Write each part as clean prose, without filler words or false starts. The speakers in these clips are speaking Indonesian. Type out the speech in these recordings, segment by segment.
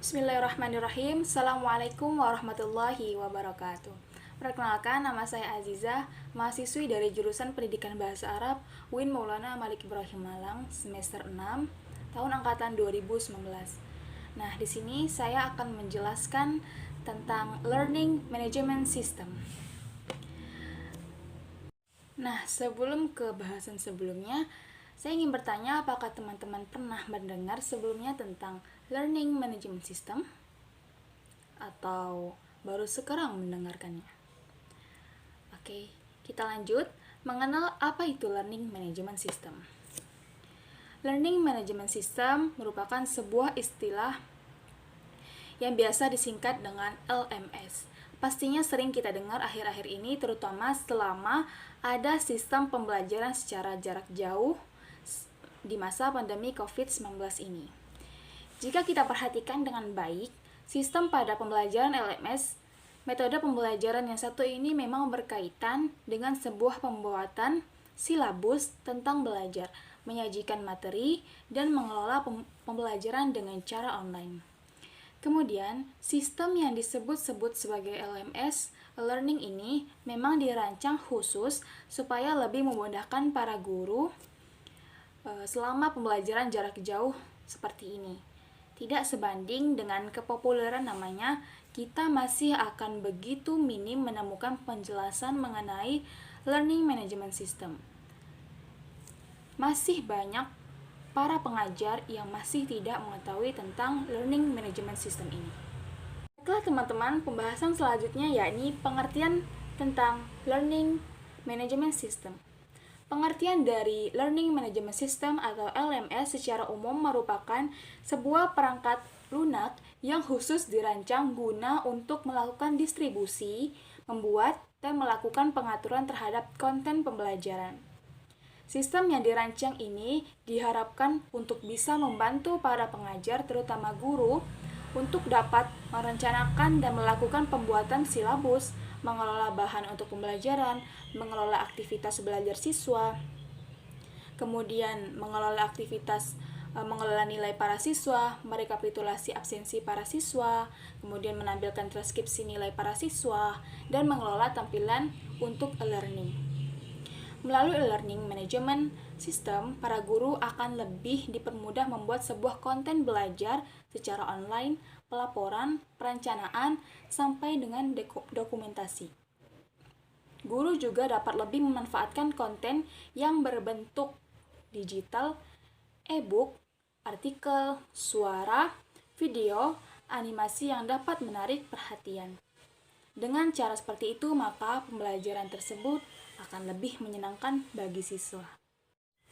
Bismillahirrahmanirrahim. Assalamualaikum warahmatullahi wabarakatuh. Perkenalkan, nama saya Azizah, mahasiswi dari jurusan Pendidikan Bahasa Arab UIN Maulana Malik Ibrahim Malang, semester 6, tahun angkatan 2019. Nah, di sini saya akan menjelaskan tentang Learning Management System. Nah, sebelum ke bahasan sebelumnya, saya ingin bertanya apakah teman-teman pernah mendengar sebelumnya tentang Learning Management System? Atau baru sekarang mendengarkannya? Oke, kita lanjut mengenal apa itu Learning Management System. Learning Management System merupakan sebuah istilah yang biasa disingkat dengan LMS. Pastinya sering kita dengar akhir-akhir ini, terutama selama ada sistem pembelajaran secara jarak jauh di masa pandemi COVID-19 ini. Jika kita perhatikan dengan baik, sistem pada pembelajaran LMS, metode pembelajaran yang satu ini memang berkaitan dengan sebuah pembuatan silabus tentang belajar, menyajikan materi, dan mengelola pembelajaran dengan cara online. Kemudian, sistem yang disebut-sebut sebagai LMS, learning ini memang dirancang khusus supaya lebih memudahkan para guru selama pembelajaran jarak jauh seperti ini. Tidak sebanding dengan kepopuleran namanya, kita masih akan begitu minim menemukan penjelasan mengenai Learning Management System. Masih banyak para pengajar yang masih tidak mengetahui tentang Learning Management System ini. Baiklah teman-teman, pembahasan selanjutnya yakni pengertian tentang Learning Management System. Pengertian dari Learning Management System atau LMS secara umum merupakan sebuah perangkat lunak yang khusus dirancang guna untuk melakukan distribusi, membuat, dan melakukan pengaturan terhadap konten pembelajaran. Sistem yang dirancang ini diharapkan untuk bisa membantu para pengajar, terutama guru, untuk dapat merencanakan dan melakukan pembuatan silabus, mengelola bahan untuk pembelajaran, mengelola aktivitas belajar siswa, kemudian mengelola nilai para siswa, merekapitulasi absensi para siswa, kemudian menampilkan transkripsi nilai para siswa, dan mengelola tampilan untuk e-learning. Melalui learning management system, para guru akan lebih dipermudah membuat sebuah konten belajar secara online, pelaporan, perencanaan, sampai dengan dokumentasi. Guru juga dapat lebih memanfaatkan konten yang berbentuk digital, e-book, artikel, suara, video, animasi yang dapat menarik perhatian. Dengan cara seperti itu, maka pembelajaran tersebut akan lebih menyenangkan bagi siswa.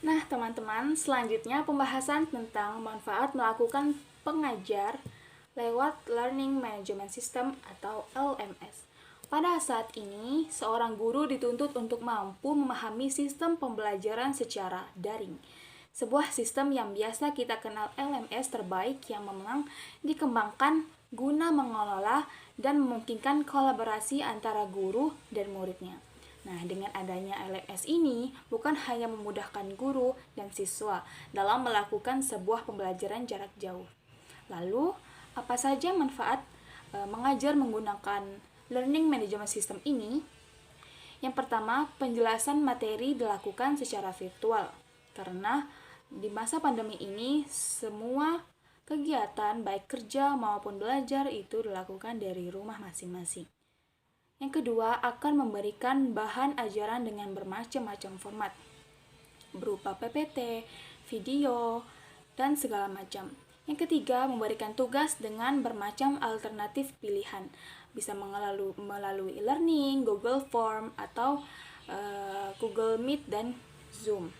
Nah, teman-teman, selanjutnya pembahasan tentang manfaat melakukan pengajar lewat Learning Management System atau LMS. Pada saat ini, seorang guru dituntut untuk mampu memahami sistem pembelajaran secara daring. Sebuah sistem yang biasa kita kenal LMS terbaik yang memang dikembangkan guna mengelola dan memungkinkan kolaborasi antara guru dan muridnya. Nah, dengan adanya LMS ini bukan hanya memudahkan guru dan siswa dalam melakukan sebuah pembelajaran jarak jauh. Lalu, apa saja manfaat mengajar menggunakan Learning Management System ini? Yang pertama, penjelasan materi dilakukan secara virtual. Karena di masa pandemi ini, semua kegiatan baik kerja maupun belajar itu dilakukan dari rumah masing-masing. Yang kedua, akan memberikan bahan ajaran dengan bermacam-macam format, berupa PPT, video, dan segala macam. Yang ketiga, memberikan tugas dengan bermacam alternatif pilihan, bisa melalui e-learning, Google Form, atau Google Meet dan Zoom.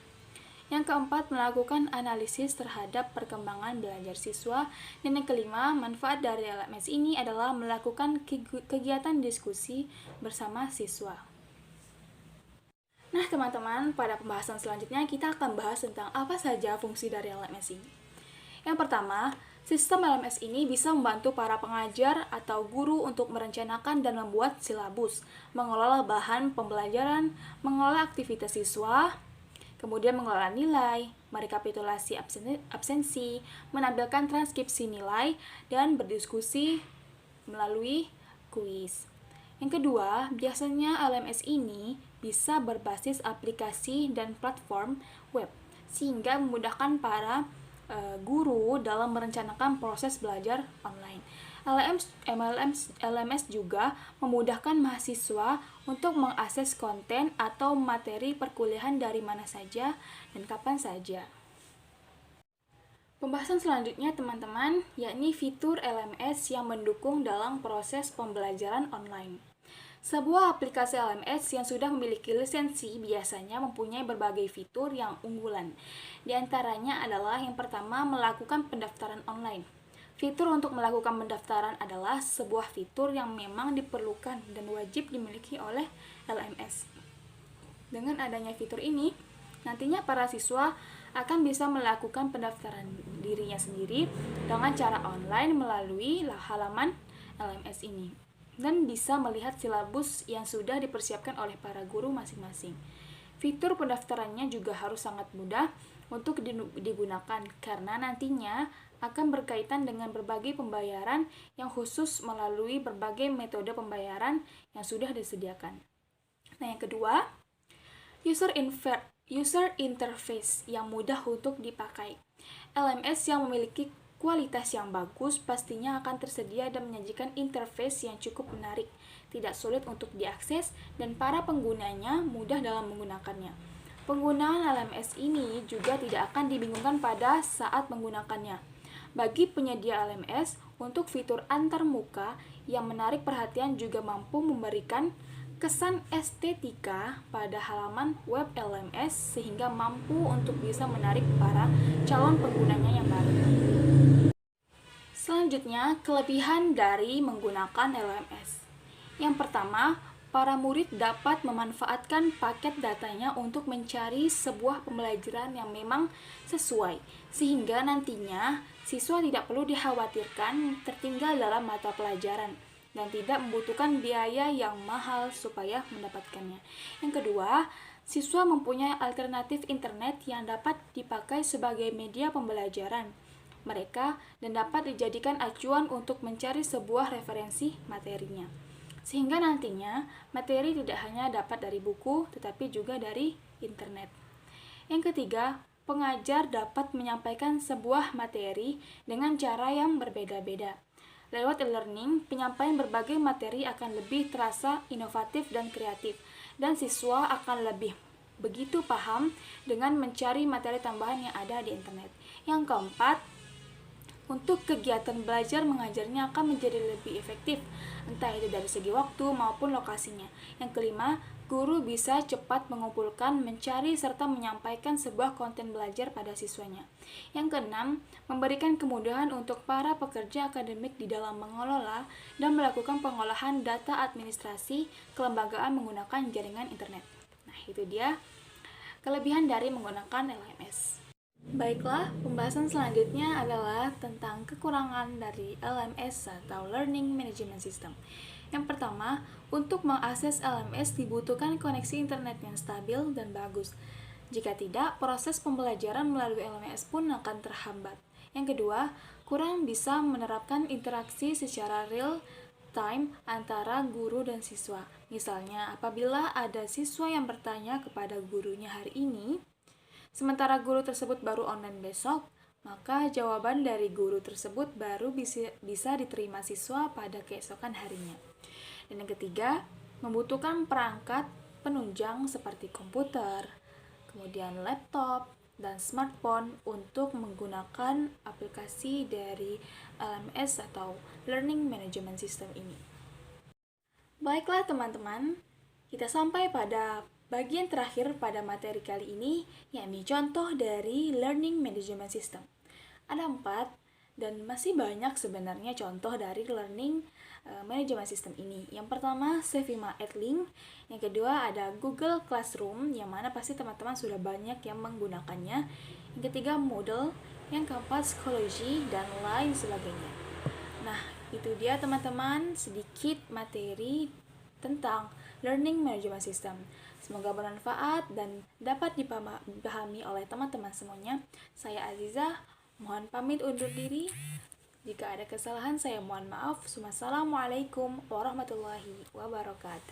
Yang keempat, melakukan analisis terhadap perkembangan belajar siswa. Dan yang kelima, manfaat dari LMS ini adalah melakukan kegiatan diskusi bersama siswa. Nah, teman-teman, pada pembahasan selanjutnya kita akan bahas tentang apa saja fungsi dari LMS ini. Yang pertama, sistem LMS ini bisa membantu para pengajar atau guru untuk merencanakan dan membuat silabus, mengelola bahan pembelajaran, mengelola aktivitas siswa, kemudian mengelola nilai, merekapitulasi absensi, menampilkan transkripsi nilai, dan berdiskusi melalui kuis. Yang kedua, biasanya LMS ini bisa berbasis aplikasi dan platform web, sehingga memudahkan para guru dalam merencanakan proses belajar online. LMS juga memudahkan mahasiswa untuk mengakses konten atau materi perkuliahan dari mana saja dan kapan saja. Pembahasan selanjutnya teman-teman, yakni fitur LMS yang mendukung dalam proses pembelajaran online. Sebuah aplikasi LMS yang sudah memiliki lisensi biasanya mempunyai berbagai fitur yang unggulan. Di antaranya adalah yang pertama, melakukan pendaftaran online. Fitur untuk melakukan pendaftaran adalah sebuah fitur yang memang diperlukan dan wajib dimiliki oleh LMS. Dengan adanya fitur ini, nantinya para siswa akan bisa melakukan pendaftaran dirinya sendiri dengan cara online melalui halaman LMS ini, dan bisa melihat silabus yang sudah dipersiapkan oleh para guru masing-masing. Fitur pendaftarannya juga harus sangat mudah untuk digunakan karena nantinya akan berkaitan dengan berbagai pembayaran yang khusus melalui berbagai metode pembayaran yang sudah disediakan. Nah, yang kedua, user interface yang mudah untuk dipakai. LMS yang memiliki kualitas yang bagus pastinya akan tersedia dan menyajikan interface yang cukup menarik, tidak sulit untuk diakses, dan para penggunanya mudah dalam menggunakannya. Penggunaan LMS ini juga tidak akan dibingungkan pada saat menggunakannya. Bagi penyedia LMS, untuk fitur antarmuka yang menarik perhatian juga mampu memberikan kesan estetika pada halaman web LMS sehingga mampu untuk bisa menarik para calon penggunanya yang baru. Selanjutnya, kelebihan dari menggunakan LMS. Yang pertama, para murid dapat memanfaatkan paket datanya untuk mencari sebuah pembelajaran yang memang sesuai, sehingga nantinya siswa tidak perlu dikhawatirkan tertinggal dalam mata pelajaran dan tidak membutuhkan biaya yang mahal supaya mendapatkannya. Yang kedua, siswa mempunyai alternatif internet yang dapat dipakai sebagai media pembelajaran mereka dan dapat dijadikan acuan untuk mencari sebuah referensi materinya. Sehingga nantinya materi tidak hanya dapat dari buku tetapi juga dari internet. Yang ketiga, pengajar dapat menyampaikan sebuah materi dengan cara yang berbeda-beda. Lewat e-learning, penyampaian berbagai materi akan lebih terasa inovatif dan kreatif, dan siswa akan lebih begitu paham dengan mencari materi tambahan yang ada di internet. Yang keempat, untuk kegiatan belajar mengajarnya akan menjadi lebih efektif, entah itu dari segi waktu maupun lokasinya. Yang kelima, guru bisa cepat mengumpulkan, mencari, serta menyampaikan sebuah konten belajar pada siswanya. Yang keenam, memberikan kemudahan untuk para pekerja akademik di dalam mengelola dan melakukan pengolahan data administrasi kelembagaan menggunakan jaringan internet. Nah, itu dia kelebihan dari menggunakan LMS. Baiklah, pembahasan selanjutnya adalah tentang kekurangan dari LMS atau Learning Management System. Yang pertama, untuk mengakses LMS dibutuhkan koneksi internet yang stabil dan bagus. Jika tidak, proses pembelajaran melalui LMS pun akan terhambat. Yang kedua, kurang bisa menerapkan interaksi secara real time antara guru dan siswa. Misalnya, apabila ada siswa yang bertanya kepada gurunya hari ini, sementara guru tersebut baru online besok, maka jawaban dari guru tersebut baru bisa diterima siswa pada keesokan harinya. Dan yang ketiga, membutuhkan perangkat penunjang seperti komputer, kemudian laptop, dan smartphone untuk menggunakan aplikasi dari LMS atau Learning Management System ini. Baiklah teman-teman, kita sampai pada bagian terakhir pada materi kali ini, yakni contoh dari Learning Management System. Ada 4 dan masih banyak sebenarnya contoh dari Learning Management System ini. Yang pertama, Sevima Edlink. Yang kedua, ada Google Classroom, yang mana pasti teman-teman sudah banyak yang menggunakannya. Yang ketiga, Moodle. Yang keempat, Schoology, dan lain sebagainya. Nah, itu dia teman-teman sedikit materi tentang Learning Management System. Semoga bermanfaat dan dapat dipahami oleh teman-teman semuanya. Saya Azizah, mohon pamit undur diri. Jika ada kesalahan saya mohon maaf. Wassalamualaikum warahmatullahi wabarakatuh.